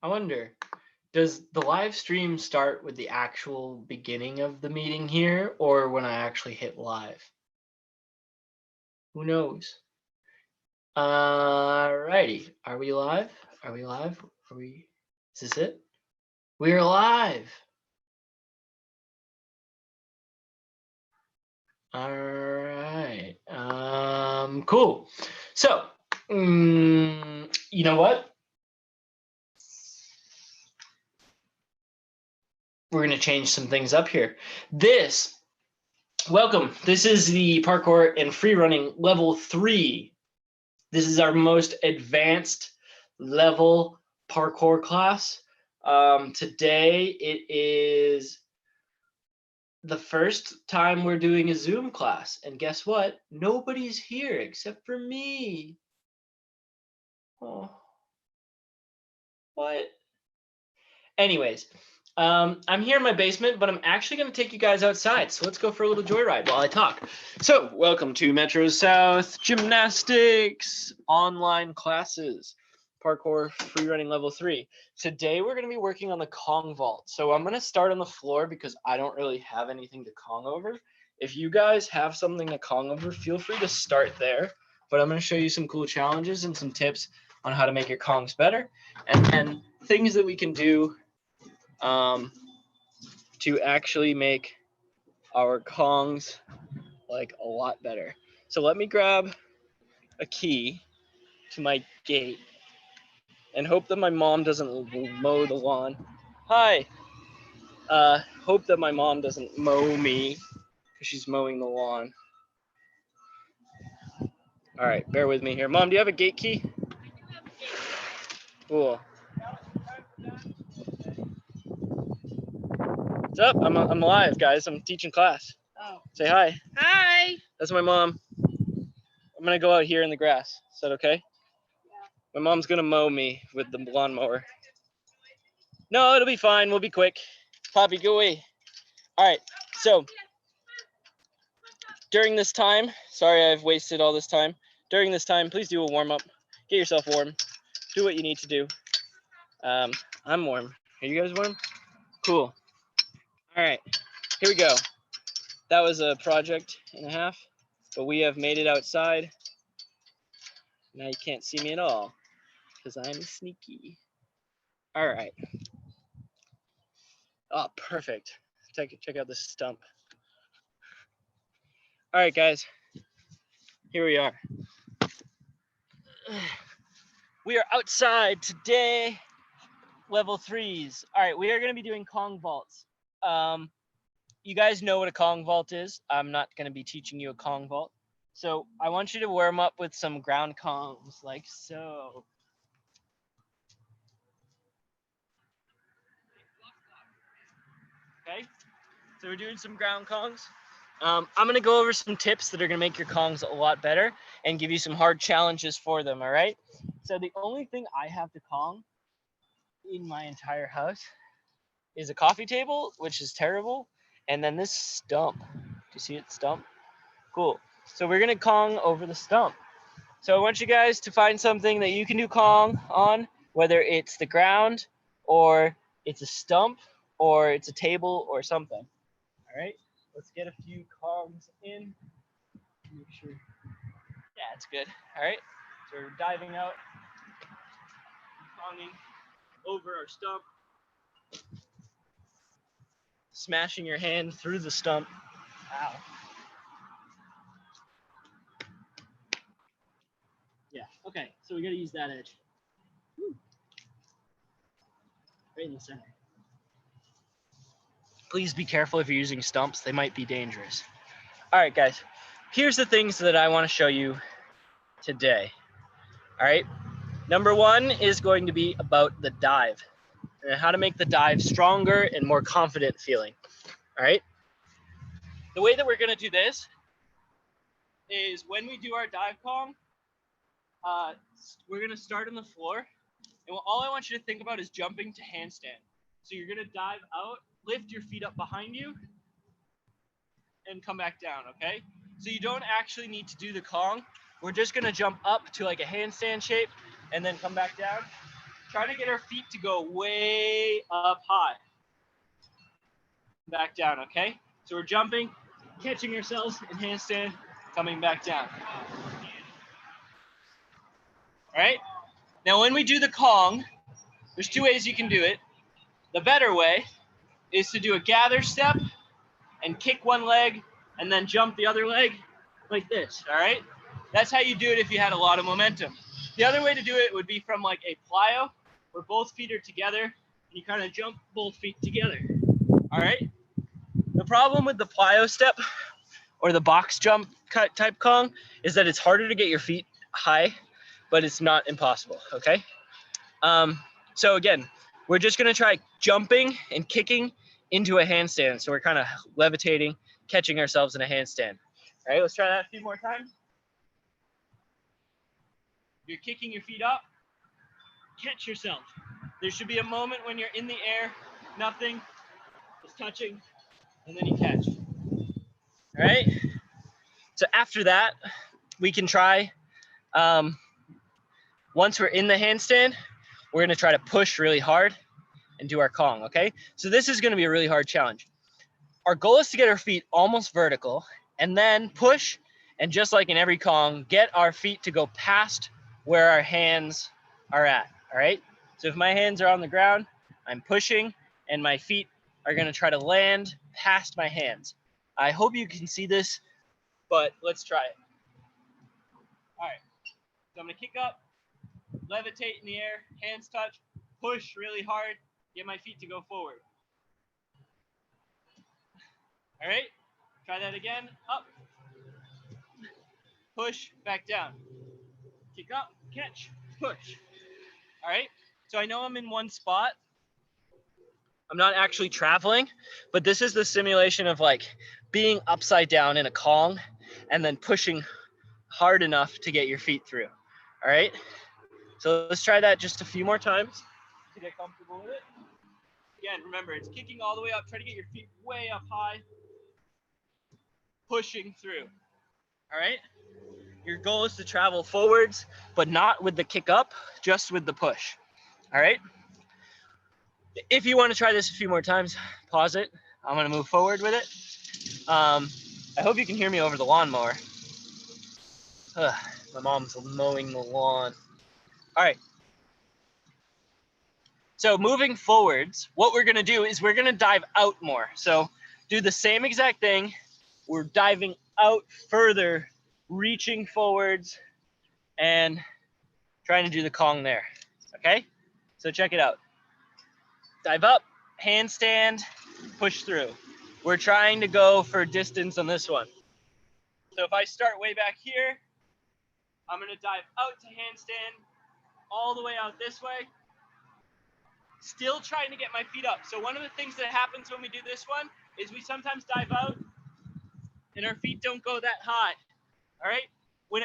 I wonder, does the live stream start with the actual beginning of the meeting here or when I actually hit live? Who knows? Alrighty. Are we live? Are we live? Is this it? We're live. All right. Cool. So, you know what? We're going to change some things up here. Welcome. This is the Parkour and Freerunning Level 3. This is our most advanced level parkour class. Today it is the first time we're doing a Zoom class. And guess what? Nobody's here except for me. Oh, what? Anyways, I'm here in my basement, but I'm actually going to take you guys outside. So let's go for a little joyride while I talk. So welcome to Metro South Gymnastics online classes, Parkour Freerunning Level 3. Today we're going to be working on the Kong vault. So I'm going to start on the floor because I don't really have anything to Kong over. If you guys have something to Kong over, feel free to start there. But I'm going to show you some cool challenges and some tips on how to make your Kongs better and things that we can do to actually make our Kongs like a lot better. So let me grab a key to my gate and hope that my mom doesn't mow the lawn. Hi. Hope that my mom doesn't mow me because she's mowing the lawn. All right, bear with me here. Mom, do you have a gate key? Cool. What's up? I'm live, guys. I'm teaching class. Oh. Say hi. Hi. That's my mom. I'm gonna go out here in the grass. Is that okay? Yeah. My mom's gonna mow me with the lawnmower. No, it'll be fine. We'll be quick. Poppy, go away. All right. So during this time, sorry I've wasted all this time. During this time, please do a warm up. Get yourself warm. Do what you need to do. I'm warm. Are you guys warm? Cool. All right. Here we go. That was a project and a half, but we have made it outside. Now you can't see me at all because I'm sneaky. All right. Oh, perfect. Check out this stump. All right, guys. Here we are. We are outside today. Level 3s. All right, we are going to be doing Kong vaults. You guys know what a Kong vault is. I'm not going to be teaching you a Kong vault. So I want you to warm up with some ground Kongs, like so. Okay, so we're doing some ground Kongs. I'm going to go over some tips that are going to make your Kongs a lot better and give you some hard challenges for them, all right? So the only thing I have to Kong in my entire house is a coffee table, which is terrible, and then this stump. Do you see it, stump? Cool. So we're going to Kong over the stump. So I want you guys to find something that you can do Kong on, whether it's the ground or it's a stump or it's a table or something. All right, let's get a few Kongs in. Make sure. Yeah, it's good. All right, so we're diving out, Konging over our stump, smashing your hand through the stump. Ow. Yeah, okay, so we gotta use that edge. Woo. Right in the center. Please be careful if you're using stumps, they might be dangerous. All right, guys, here's the things that I wanna show you today. All right, number one is going to be about the dive and how to make the dive stronger and more confident feeling. All right, the way that we're gonna do this is when we do our dive Kong, we're gonna start on the floor, and all I want you to think about is jumping to handstand. So you're gonna dive out, lift your feet up behind you, and come back down, okay? So you don't actually need to do the Kong. We're just gonna jump up to like a handstand shape, and then come back down. try to get our feet to go way up high. Back down, okay? So we're jumping, catching ourselves in handstand, coming back down. All right? Now when we do the Kong, there's two ways you can do it. The better way is to do a gather step and kick one leg and then jump the other leg like this, all right? That's how you do it if you had a lot of momentum. The other way to do it would be from like a plyo, where both feet are together and you kind of jump both feet together, all right? The problem with the plyo step or the box jump type Kong is that it's harder to get your feet high, but it's not impossible, okay? So again, we're just gonna try jumping and kicking into a handstand. So we're kind of levitating, catching ourselves in a handstand. All right, let's try that a few more times. You're kicking your feet up, catch yourself. There should be a moment when you're in the air, nothing is touching, and then you catch. All right, so after that, we can try, once we're in the handstand, we're gonna try to push really hard and do our Kong, okay? So this is gonna be a really hard challenge. Our goal is to get our feet almost vertical and then push, and just like in every Kong, get our feet to go past where our hands are at, all right? So if my hands are on the ground, I'm pushing and my feet are gonna try to land past my hands. I hope you can see this, but let's try it. All right, so I'm gonna kick up, levitate in the air, hands touch, push really hard, get my feet to go forward. All right, try that again, up, push, back down, kick up, catch, push. All right, so I know I'm in one spot. I'm not actually traveling, but this is the simulation of like being upside down in a Kong and then pushing hard enough to get your feet through. All right, so let's try that just a few more times to get comfortable with it. Again, remember, it's kicking all the way up. Try to get your feet way up high, pushing through. All right, your goal is to travel forwards, but not with the kick up, just with the push. All right, if you want to try this a few more times, pause it. I'm going to move forward with it. I hope you can hear me over the lawnmower. My mom's mowing the lawn. All right. So moving forwards, what we're going to do is we're going to dive out more. So do the same exact thing. We're diving out further, reaching forwards, and trying to do the Kong there. Okay? So check it out. Dive up, handstand, push through. We're trying to go for distance on this one. So if I start way back here, I'm going to dive out to handstand, all the way out this way, still trying to get my feet up. So one of the things that happens when we do this one is we sometimes dive out and our feet don't go that high, all right?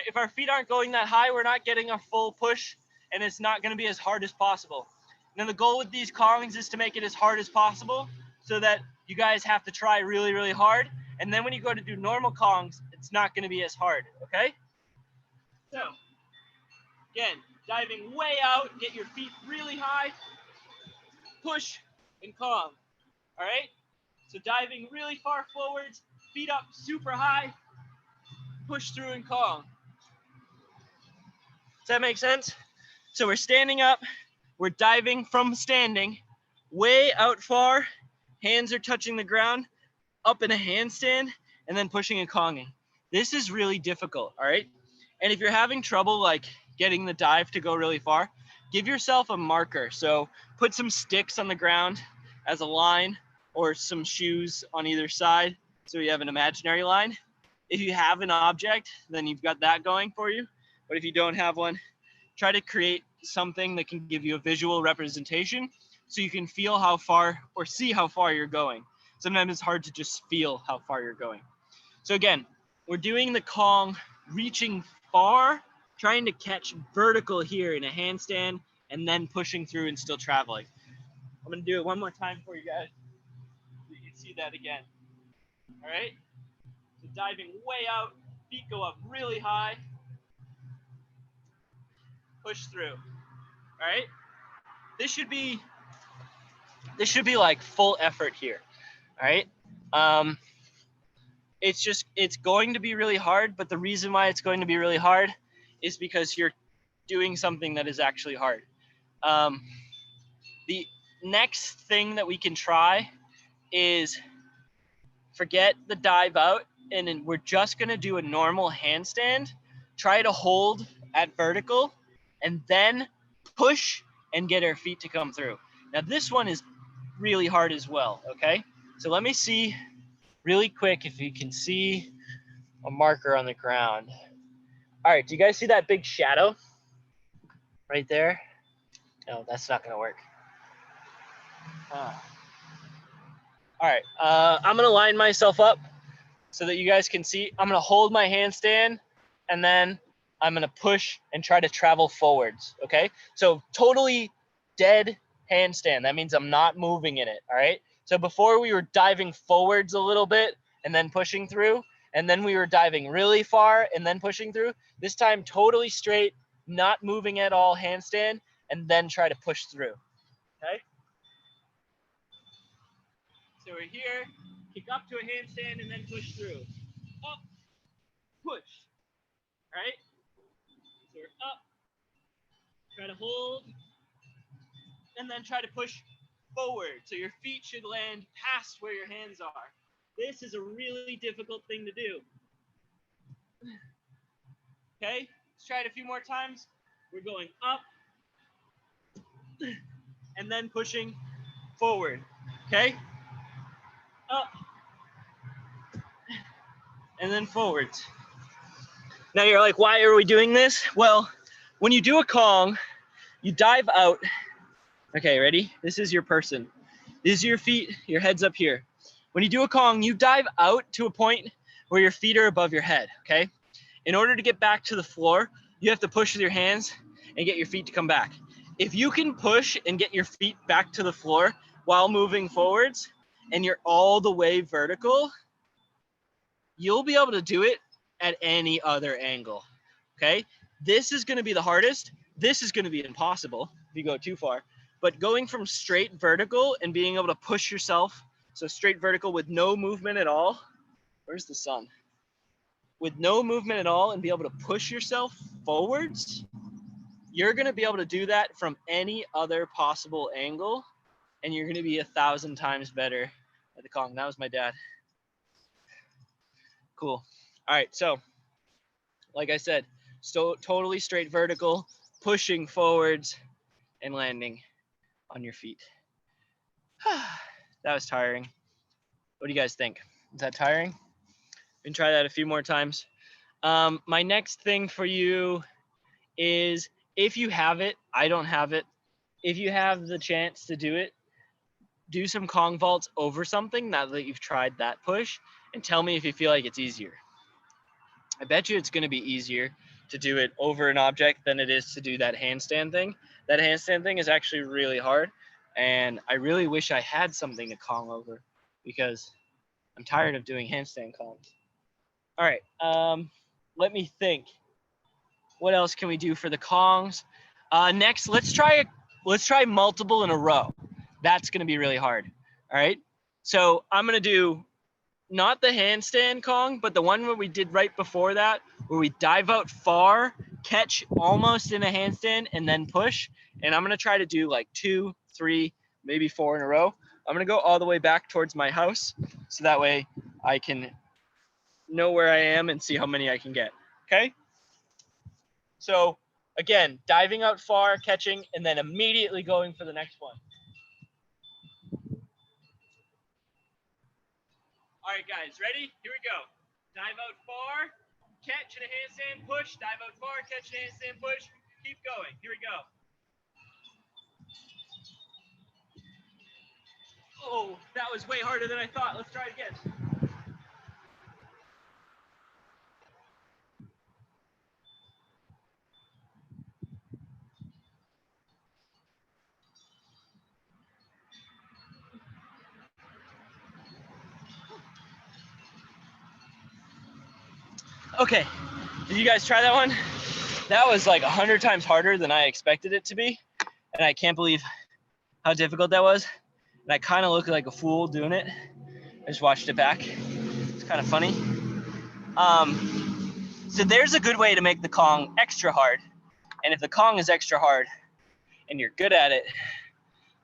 If our feet aren't going that high, we're not getting a full push and it's not gonna be as hard as possible. Now the goal with these Kongs is to make it as hard as possible so that you guys have to try really, really hard. And then when you go to do normal Kongs, it's not gonna be as hard, okay? So, again, diving way out, get your feet really high, push and Kong, all right? So diving really far forwards, feet up super high, push through and Kong. Does that make sense? So we're standing up, we're diving from standing, way out far, hands are touching the ground, up in a handstand, and then pushing and Konging. This is really difficult, all right? And if you're having trouble like getting the dive to go really far, give yourself a marker. So put some sticks on the ground as a line or some shoes on either side so you have an imaginary line. If you have an object, then you've got that going for you. But if you don't have one, try to create something that can give you a visual representation so you can feel how far or see how far you're going. Sometimes it's hard to just feel how far you're going. So again, we're doing the Kong reaching far, trying to catch vertical here in a handstand, and then pushing through and still traveling. I'm gonna do it one more time for you guys so you can see that again. All right, so diving way out, feet go up really high, push through, all right? this should be like full effort here. All right. It's going to be really hard, but the reason why it's going to be really hard is because you're doing something that is actually hard. The next thing that we can try is forget the dive out, and then we're just gonna do a normal handstand. Try to hold at vertical, and then push and get our feet to come through. Now this one is really hard as well, okay? So let me see really quick if you can see a marker on the ground. All right, do you guys see that big shadow right there? No, that's not gonna work. All right, I'm gonna line myself up so that you guys can see. I'm gonna hold my handstand, and then I'm gonna push and try to travel forwards, okay? So totally dead handstand. That means I'm not moving in it, all right? So before we were diving forwards a little bit and then pushing through, and then we were diving really far and then pushing through. This time totally straight, not moving at all, handstand, and then try to push through, okay? So we're here, kick up to a handstand and then push through. Up, push, all right? So we're up, try to hold, and then try to push forward. So your feet should land past where your hands are. This is a really difficult thing to do. Okay, let's try it a few more times. We're going up and then pushing forward. Okay, up and then forwards. Now you're like, why are we doing this? Well, when you do a Kong, you dive out. Okay, ready? This is your person. This is your feet, your head's up here. When you do a Kong, you dive out to a point where your feet are above your head, okay? In order to get back to the floor, you have to push with your hands and get your feet to come back. If you can push and get your feet back to the floor while moving forwards and you're all the way vertical, you'll be able to do it at any other angle, okay? This is gonna be the hardest. This is gonna be impossible if you go too far. But going from straight vertical and being able to push yourself, so straight vertical with no movement at all, where's the sun? With no movement at all and be able to push yourself forwards, you're gonna be able to do that from any other possible angle, and you're gonna be 1,000 times better at the Kong. That was my dad. Cool. All right, so like I said, so totally straight vertical, pushing forwards and landing on your feet. That was tiring. What do you guys think? Is that tiring? We can try that a few more times. My next thing for you is, if you have it, I don't have it. If you have the chance to do it, do some Kong vaults over something now that you've tried that push, and tell me if you feel like it's easier. I bet you it's going to be easier to do it over an object than it is to do that handstand thing. That handstand thing is actually really hard, and I really wish I had something to Kong over because I'm tired of doing handstand Kongs. All right, let me think. What else can we do for the Kongs? Next, let's try multiple in a row. That's going to be really hard. All right. So I'm going to do not the handstand Kong, but the one where we did right before that, where we dive out far, catch almost in a handstand, and then push. And I'm going to try to do like 2, 3, maybe 4 in a row. I'm going to go all the way back towards my house, so that way I can know where I am and see how many I can get. Okay. So again, diving out far, catching, and then immediately going for the next one. All right, guys, ready? Here we go. Dive out far, catch in a handstand, push. Dive out far, catch in a handstand, push. Keep going. Here we go. Oh, that was way harder than I thought. Let's try it again. Okay, did you guys try that one? That was like 100 times harder than I expected it to be, and I can't believe how difficult that was. And I kind of looked like a fool doing it. I just watched it back. It's kind of funny. So there's a good way to make the Kong extra hard. And if the Kong is extra hard and you're good at it,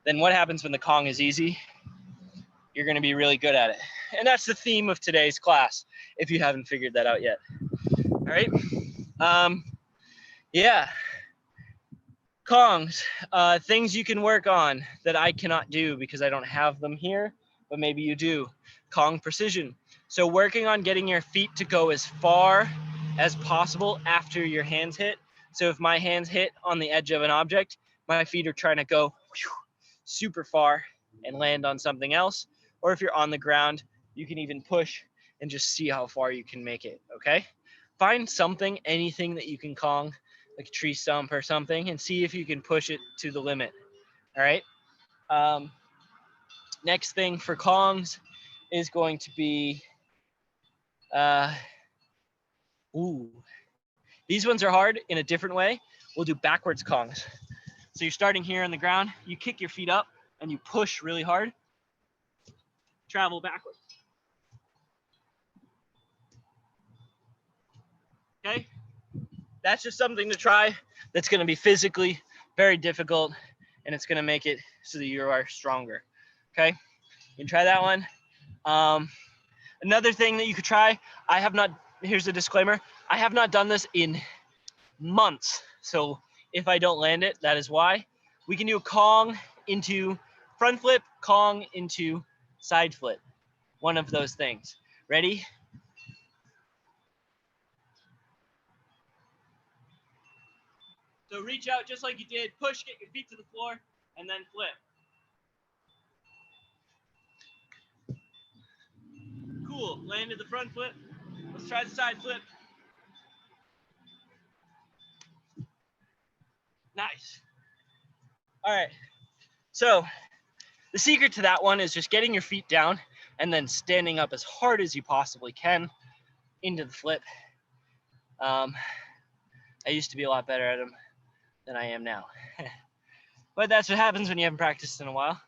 then what happens when the Kong is easy? You're going to be really good at it. And that's the theme of today's class, if you haven't figured that out yet. All right. Yeah. Kongs, things you can work on that I cannot do because I don't have them here, but maybe you do. Kong precision. So working on getting your feet to go as far as possible after your hands hit. So if my hands hit on the edge of an object, my feet are trying to go super far and land on something else. Or if you're on the ground, you can even push and just see how far you can make it, okay? Find something, anything that you can Kong, like a tree stump or something, and see if you can push it to the limit, all right? Next thing for Kongs is going to be, these ones are hard in a different way. We'll do backwards Kongs. So you're starting here on the ground, you kick your feet up and you push really hard, travel backwards. Okay, that's just something to try. That's going to be physically very difficult, and it's going to make it so that you are stronger. Okay, you can try that one. Another thing that you could try, here's a disclaimer, I have not done this in months. So if I don't land it, that is why. We can do a Kong into front flip, Kong into side flip. One of those things. Ready? So reach out just like you did, push, get your feet to the floor, and then flip. Cool, landed the front flip. Let's try the side flip. Nice. All right, so the secret to that one is just getting your feet down and then standing up as hard as you possibly can into the flip. I used to be a lot better at them than I am now. But that's what happens when you haven't practiced in a while,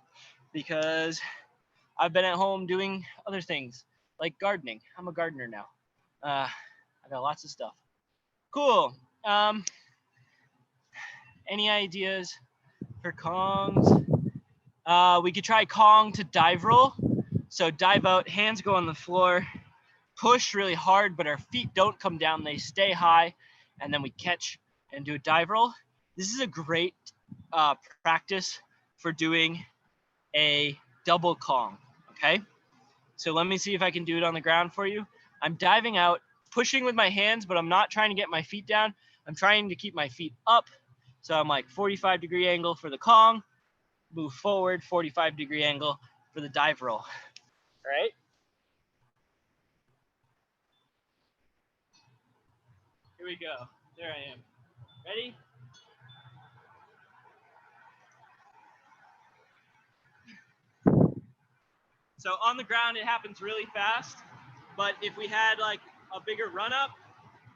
because I've been at home doing other things like gardening. I'm a gardener now. I got lots of stuff. Cool. Any ideas for Kongs? We could try Kong to dive roll. So dive out, hands go on the floor, push really hard, but our feet don't come down, they stay high, and then we catch and do a dive roll. This is a great practice for doing a double Kong, okay? So let me see if I can do it on the ground for you. I'm diving out, pushing with my hands, but I'm not trying to get my feet down. I'm trying to keep my feet up. So I'm like 45-degree angle for the Kong, move forward, 45-degree angle for the dive roll, all right? Here we go. There I am. Ready? So on the ground, it happens really fast, but if we had like a bigger run up,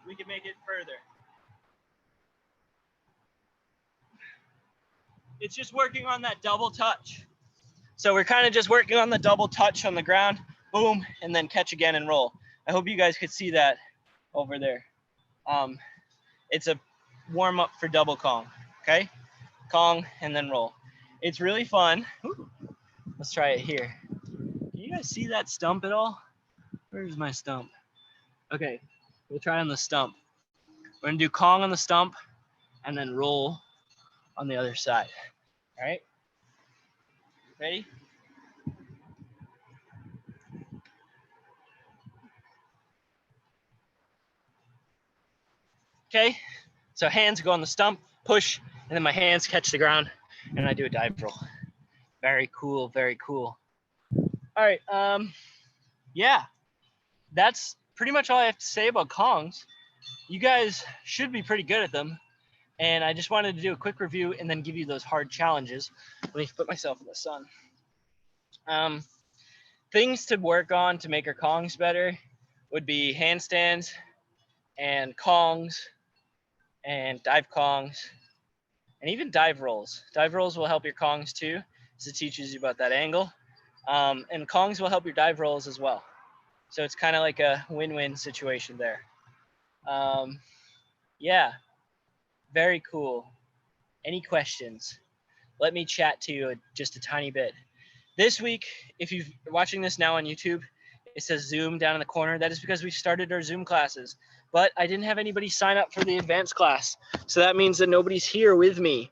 we could make it further. It's just working on that double touch. So we're kind of just working on the double touch on the ground, boom, and then catch again and roll. I hope you guys could see that over there. It's a warm up for double Kong, okay? Kong and then roll. It's really fun. Ooh. Let's try it here. Can you guys see that stump at all? Where's my stump? Okay, we'll try on the stump. We're gonna do Kong on the stump and then roll on the other side. All right, ready? Okay, so hands go on the stump, push, and then my hands catch the ground, and I do a dive roll. Very cool, very cool. All right, yeah, that's pretty much all I have to say about Kongs. You guys should be pretty good at them, and I just wanted to do a quick review and then give you those hard challenges. Let me put myself in the sun. Things to work on to make our Kongs better would be handstands and Kongs and dive Kongs and even dive rolls. Dive rolls will help your Kongs too, So it teaches you about that angle. And Kongs will help your dive rolls as well. So it's kind of like a win-win situation there. Yeah, very cool. Any questions? Let me chat to you just a tiny bit. This week, if you're watching this now on YouTube, it says Zoom down in the corner. That is because we started our Zoom classes. But I didn't have anybody sign up for the advanced class. So that means that nobody's here with me.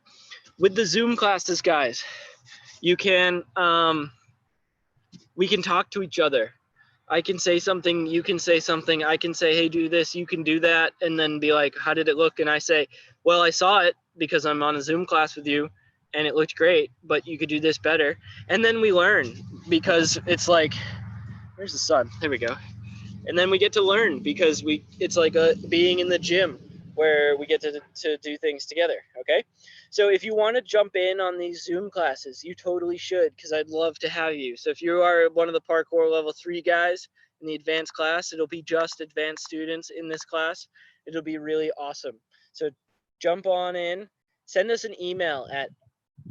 With the Zoom classes, guys, you can, we can talk to each other. I can say something, you can say something, I can say, hey, do this, you can do that, and then be like, how did it look? And I say, well, I saw it because I'm on a Zoom class with you, and it looked great, but you could do this better. And then we learn, because it's like, where's the sun? There we go. And then we get to learn, because it's like being in the gym where we get to do things together, okay? So if you want to jump in on these Zoom classes, you totally should, because I'd love to have you. So if you are one of the Parkour Level 3 guys in the advanced class, it'll be just advanced students in this class. It'll be really awesome. So jump on in. Send us an email at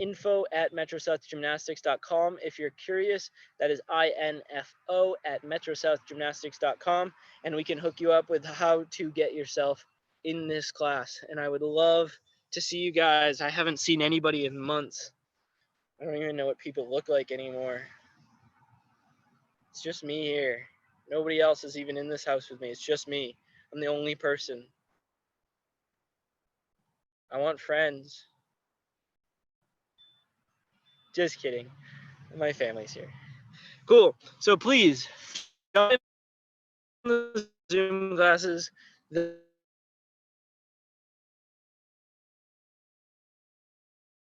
info@metrosouthgymnastics.com. If you're curious, that is info@metrosouthgymnastics.com, and we can hook you up with how to get yourself in this class. And I would love to see you guys. I haven't seen anybody in months. I don't even know what people look like anymore. It's just me here. Nobody else is even in this house with me. It's just me. I'm the only person. I want friends. Just kidding. My family's here. Cool. So please, join the Zoom classes.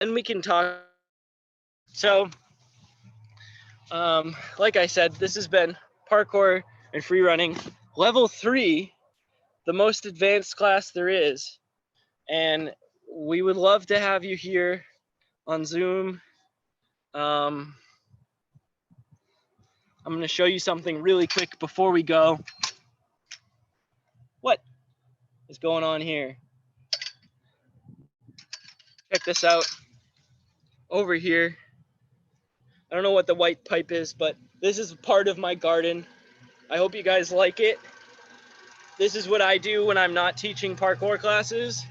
And we can talk. So, like I said, this has been Parkour and Free Running Level 3, the most advanced class there is. And we would love to have you here on Zoom. I'm going to show you something really quick before we go. What is going on here? Check this out. Over here. I don't know what the white pipe is, but this is part of my garden. I hope you guys like it. This is what I do when I'm not teaching parkour classes,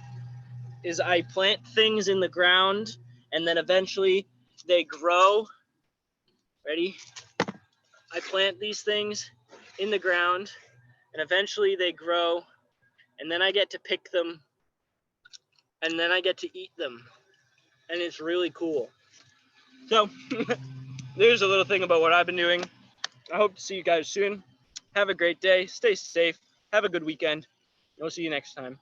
is I plant things in the ground, and then eventually they grow. Ready? I plant these things in the ground, and eventually they grow, and then I get to pick them, and then I get to eat them, and it's really cool. So there's a little thing about what I've been doing. I hope to see you guys soon. Have a great day. Stay safe. Have a good weekend. We'll see you next time.